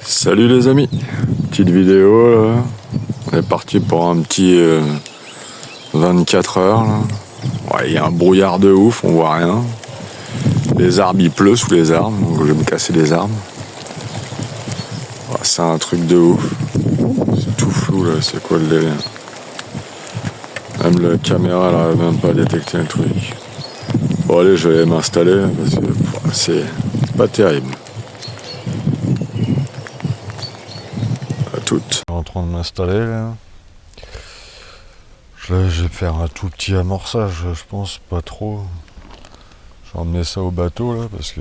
Salut les amis, petite vidéo là, on est parti pour un petit 24 heures là. Ouais, il y a un brouillard de ouf, on voit rien. Les arbres, il pleut sous les arbres, donc je vais me casser les arbres. Ouais, c'est un truc de ouf, c'est tout flou là, c'est quoi le délire? Même la caméra elle arrive même pas à détecter le truc. Bon allez, je vais m'installer parce que c'est pas terrible. Tout. Je suis en train de m'installer là. Là, je vais faire un tout petit amorçage, je pense, pas trop. Je vais emmener ça au bateau là parce que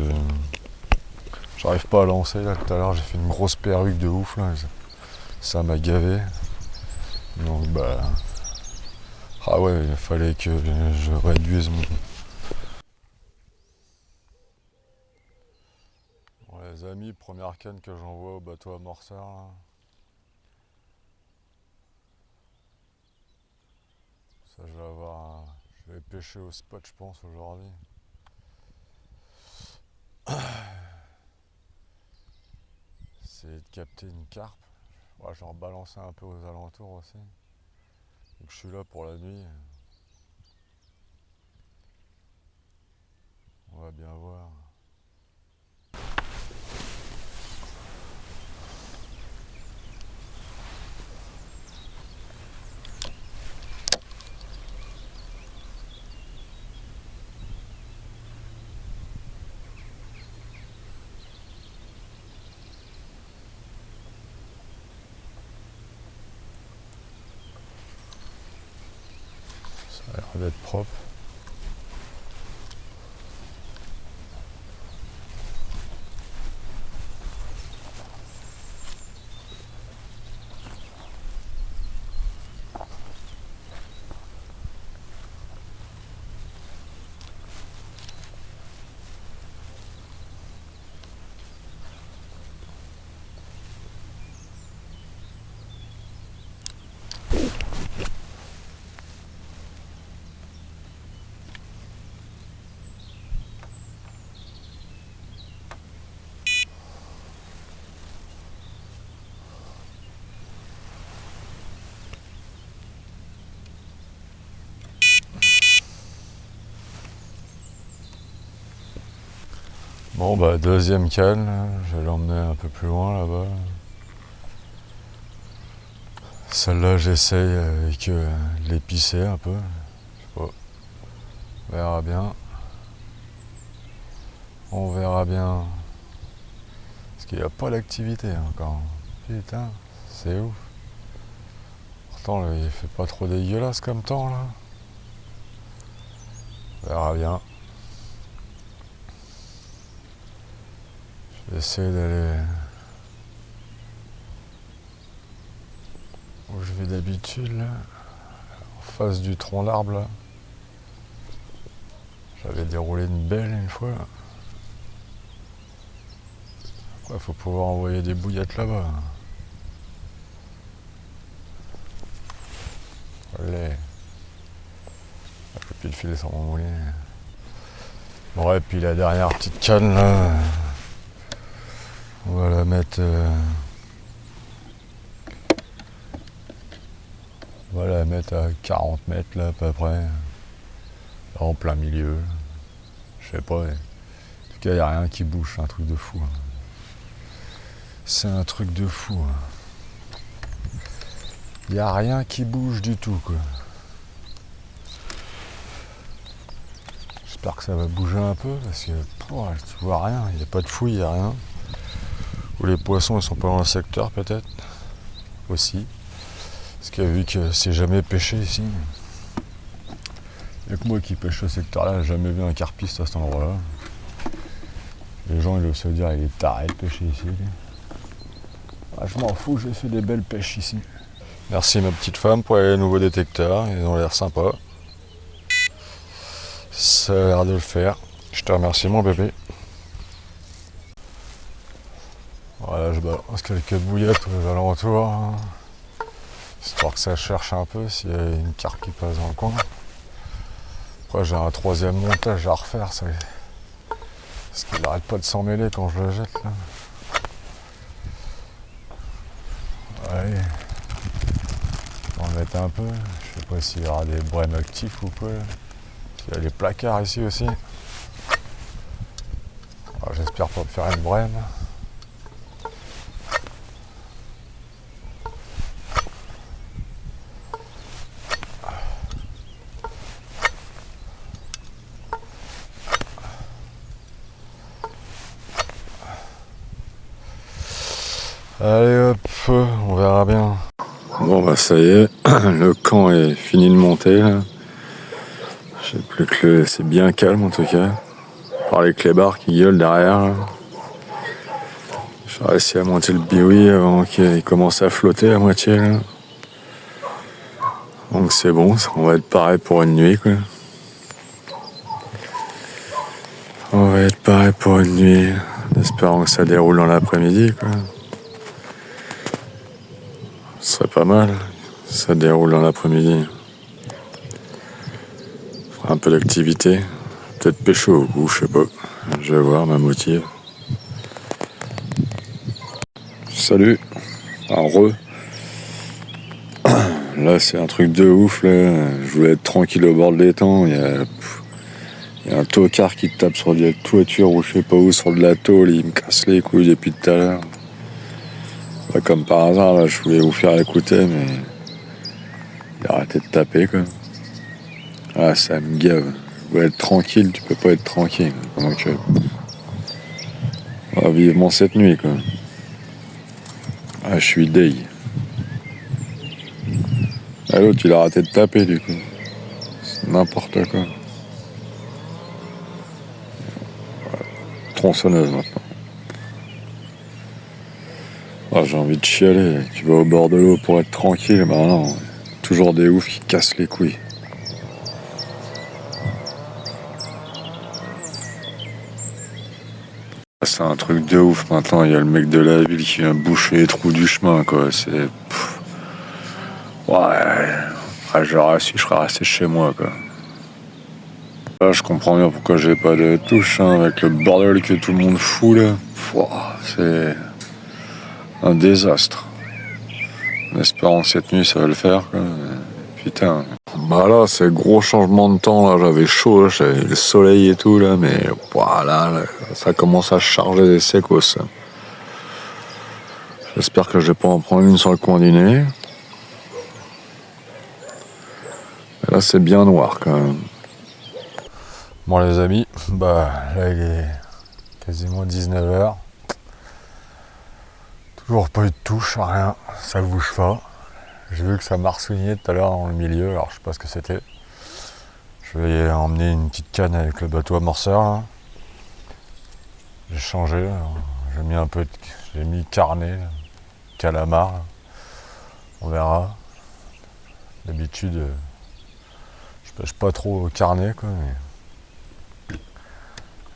j'arrive pas à lancer là. Tout à l'heure, j'ai fait une grosse perruque de ouf là. Ça m'a gavé. Donc bah. Ah ouais, il fallait que je réduise mon. Bon, les amis, première canne que j'envoie au bateau amorçeur là. Ça, je vais avoir. Je vais pêcher au spot, je pense, aujourd'hui. C'est de capter une carpe. Ouais, j'en rebalancer un peu aux alentours aussi. Donc je suis là pour la nuit. On va bien voir. Ça a l'air d'être propre. Bon bah deuxième canne, je vais l'emmener un peu plus loin là-bas. Celle-là j'essaye avec l'épicer un peu. Je sais pas. On verra bien. On verra bien. Parce qu'il n'y a pas d'activité encore. Putain, c'est ouf. Pourtant là, il fait pas trop dégueulasse comme temps là. On verra bien. Je vais essayer d'aller où je vais d'habitude là. En face du tronc d'arbre là. J'avais déroulé une belle une fois. Il faut pouvoir envoyer des bouillettes là-bas. Allez. Je peux plus le filer sur mon moulin. Bon, et puis la dernière petite canne là. On va la mettre. On va la mettre à 40 mètres là à peu près. Là, en plein milieu. Je sais pas. En tout cas, il n'y a rien qui bouge, c'est un truc de fou. C'est un truc de fou. Il n'y a rien qui bouge du tout quoi. J'espère que ça va bouger un peu parce que tu vois rien, il n'y a pas de fouille, il n'y a rien. Ou les poissons ils sont pas dans le secteur peut-être aussi. Parce que vu que c'est jamais pêché ici. Il n'y a que moi qui pêche ce secteur-là, j'ai jamais vu un carpiste à cet endroit-là. Les gens ils doivent se dire il est taré de pêcher ici. Ah, je m'en fous, j'ai fait des belles pêches ici. Merci ma petite femme pour les nouveaux détecteurs, ils ont l'air sympas. Ça a l'air de le faire. Je te remercie mon bébé. Voilà, je balance quelques bouillettes aux alentours. Histoire que ça cherche un peu s'il y a une carpe qui passe dans le coin. Après j'ai un troisième montage à refaire, ça. Parce qu'il n'arrête pas de s'en mêler quand je le jette là. gratter un peu. Je sais pas s'il y aura des brèmes actifs ou quoi. Il y a les placards ici aussi. J'espère pas me faire une brème. Allez hop, on verra bien. Bon bah ça y est, le camp est fini de monter là. Je sais plus que c'est bien calme en tout cas. Par les clébards qui gueulent derrière là. J'ai réussi à monter le biwi avant qu'il commence à flotter à moitié là. Donc c'est bon, on va être pareil pour une nuit quoi. On va être pareil pour une nuit, en espérant que ça déroule dans l'après-midi quoi. Ce serait pas mal, ça déroule dans l'après-midi. Un peu d'activité, peut-être pécho ou je sais pas. Je vais voir ma motive. Salut, Là c'est un truc de ouf là. Je voulais être tranquille au bord de l'étang. Il y a un tocard qui tape sur la toiture ou je sais pas où, sur de la tôle, il me casse les couilles depuis tout à l'heure. Bah, comme par hasard là, je voulais vous faire écouter mais il a arrêté de taper quoi. Ah ça me gave. Je voulais être tranquille, tu peux pas être tranquille. Donc vivement cette nuit quoi. Ah je suis deg. Ah, l'autre il a arrêté de taper du coup. C'est n'importe quoi. Tronçonneuse maintenant. Ah, j'ai envie de chialer. Tu vas au bord de l'eau pour être tranquille, bah non. Toujours des oufs qui cassent les couilles. C'est un truc de ouf maintenant. Il y a le mec de la ville qui vient boucher les trous du chemin quoi. C'est. Ouais. Ah, j'aurais su, je serais resté chez moi quoi. Là, je comprends bien pourquoi j'ai pas de touche hein, avec le bordel que tout le monde fout là. C'est un désastre. En espérant que cette nuit ça va le faire quoi. Putain. Bah là c'est gros changement de temps là, j'avais chaud, là, j'avais le soleil et tout là, mais voilà, là, ça commence à charger des sécos. J'espère que je vais pas en prendre une sur le coin du nez. Et là c'est bien noir quand même. Bon les amis, bah là il est quasiment 19h. Toujours pas eu de touche, rien, ça bouge pas. J'ai vu que ça marcouillait tout à l'heure dans le milieu, alors je sais pas ce que c'était. Je vais emmener une petite canne avec le bateau amorceur là. J'ai changé, j'ai mis un peu j'ai mis carnet, calamar, là. On verra. D'habitude, je pêche pas trop au carnet quoi, mais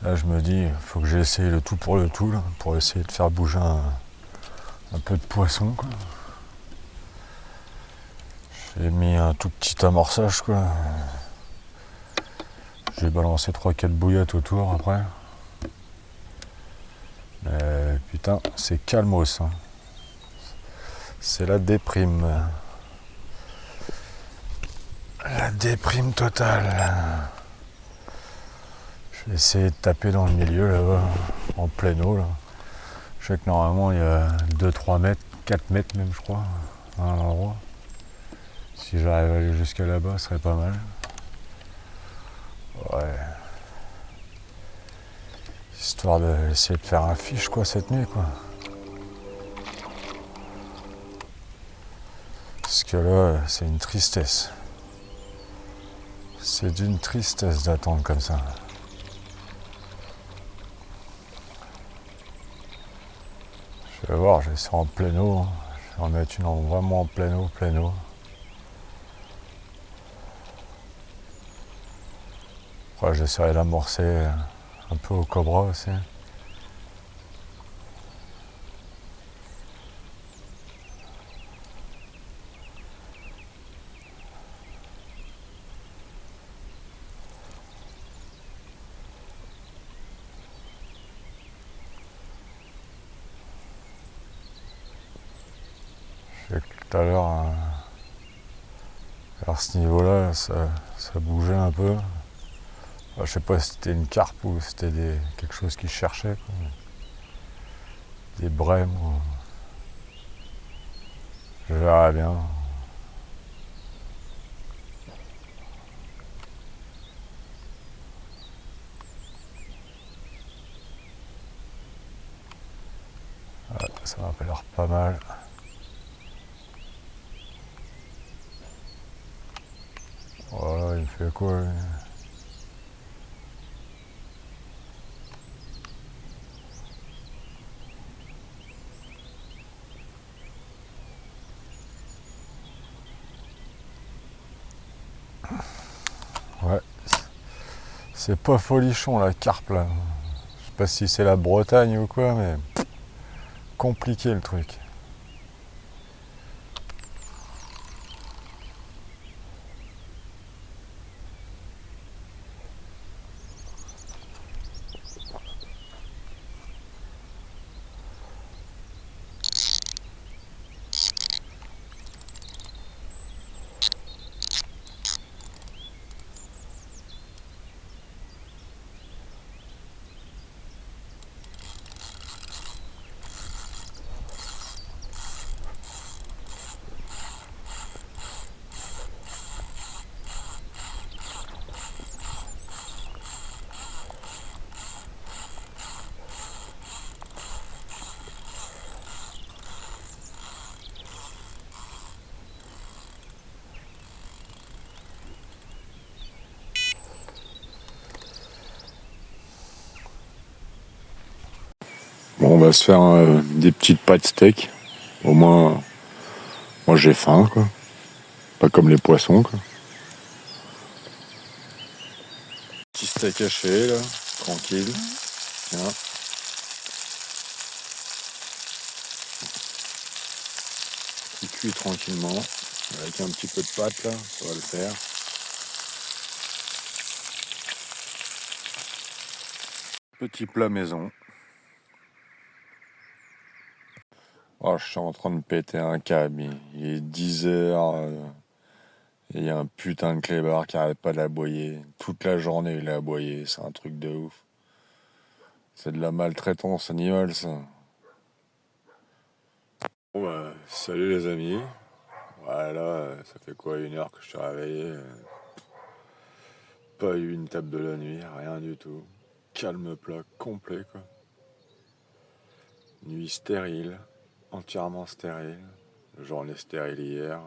là je me dis, faut que j'essaye le tout pour le tout là, pour essayer de faire bouger un peu de poisson quoi. J'ai mis un tout petit amorçage quoi. J'ai balancé 3-4 bouillottes autour après. Mais putain, c'est calmos. Hein. C'est la déprime. La déprime totale. Je vais essayer de taper dans le milieu là-bas, en pleine eau là. Je sais que normalement il y a 2-3 mètres, 4 mètres même je crois, à un endroit. Si j'arrive à aller jusqu'à là-bas, ce serait pas mal. Ouais. Histoire d'essayer de faire un fiche quoi cette nuit quoi. Parce que là, c'est une tristesse. C'est d'une tristesse d'attendre comme ça. Je vais voir, je vais essayer en pleine eau. Je vais en mettre une vraiment en pleine eau, pleine eau. Après, j'essaierai d'amorcer un peu au cobra aussi. Je sais que tout à l'heure, Alors à ce niveau-là, ça bougeait un peu. Enfin, je sais pas si c'était une carpe ou si c'était quelque chose qui cherchait, quoi. Des brèmes, je verrai bien. Ouais, ça m'a pas l'air pas mal. Voilà, il fait quoi lui? Ouais, c'est pas folichon la carpe là. Je sais pas si c'est la Bretagne ou quoi, mais compliqué le truc. Bon, on va se faire des petites pâtes steak. Au moins, moi j'ai faim, quoi. Pas comme les poissons, quoi. Petit steak haché, là, tranquille. Tiens. Qui cuit tranquillement. Avec un petit peu de pâte, là, ça va le faire. Petit plat maison. Oh, je suis en train de péter un câble. Il est 10h. Et il y a un putain de clébard qui arrête pas de l'aboyer. Toute la journée, il a aboyé. C'est un truc de ouf. C'est de la maltraitance animale, ça. Bon, bah, salut les amis. Voilà, ça fait quoi, 1 heure que je suis réveillé. Pas eu une tape de la nuit, rien du tout. Calme plat complet, quoi. Nuit stérile, entièrement stérile. Journée stérile hier.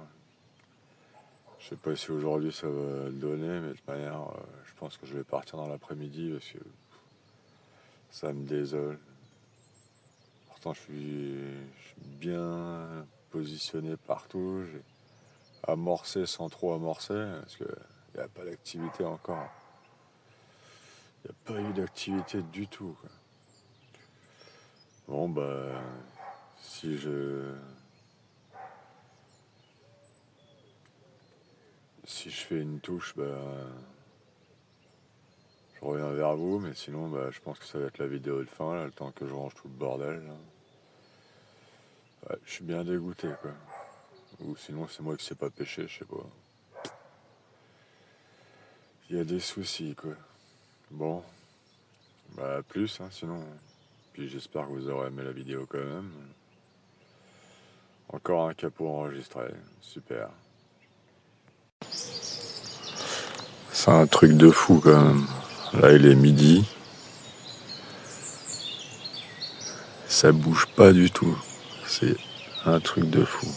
Je sais pas si aujourd'hui ça va le donner, mais de toute manière, je pense que je vais partir dans l'après-midi parce que ça me désole. Pourtant, je suis bien positionné partout. J'ai amorcé sans trop amorcer parce qu'il n'y a pas d'activité encore. Il n'y a pas eu d'activité du tout, quoi. Bon, bah, si je fais une touche, bah, je reviens vers vous, mais sinon, bah, je pense que ça va être la vidéo de fin, là, le temps que je range tout le bordel, là. Ouais, je suis bien dégoûté, quoi. Ou sinon, c'est moi qui sais pas pêcher, je sais pas. Il y a des soucis, quoi. Bon, bah, à plus, hein, sinon. Puis j'espère que vous aurez aimé la vidéo quand même. Encore un capot enregistré, super. C'est un truc de fou quand même. Là il est midi. Ça bouge pas du tout. C'est un truc de fou.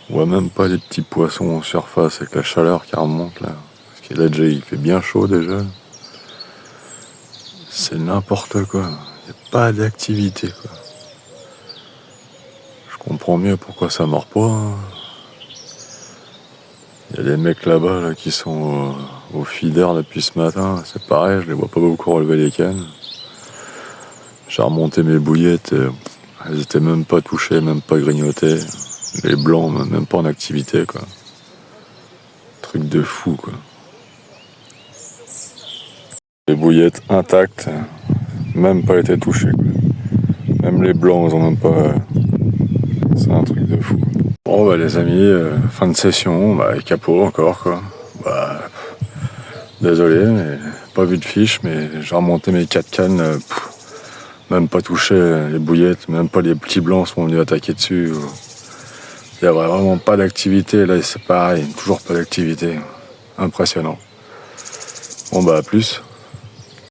On voit même pas les petits poissons en surface avec la chaleur qui remonte là. Parce que là déjà il fait bien chaud déjà. C'est n'importe quoi. Il n'y a pas d'activité, quoi. Je comprends mieux pourquoi ça mord pas, hein. Il y a des mecs là-bas là, qui sont au feeder depuis ce matin. C'est pareil, je les vois pas beaucoup relever les cannes. J'ai remonté mes bouillettes. Elles étaient même pas touchées, même pas grignotées. Les blancs, même pas en activité, quoi. Truc de fou, quoi. Les bouillettes intactes, même pas été touchées, quoi. Même les blancs, ils ont même pas. C'est un truc de fou. Bon bah les amis, fin de session, bah capot encore quoi. Bah désolé, mais pas vu de fiche, mais j'ai remonté mes 4 cannes, même pas touché les bouillettes, même pas les petits blancs sont venus attaquer dessus. Il n'y a vraiment pas d'activité, là c'est pareil, toujours pas d'activité. Impressionnant. Bon bah à plus.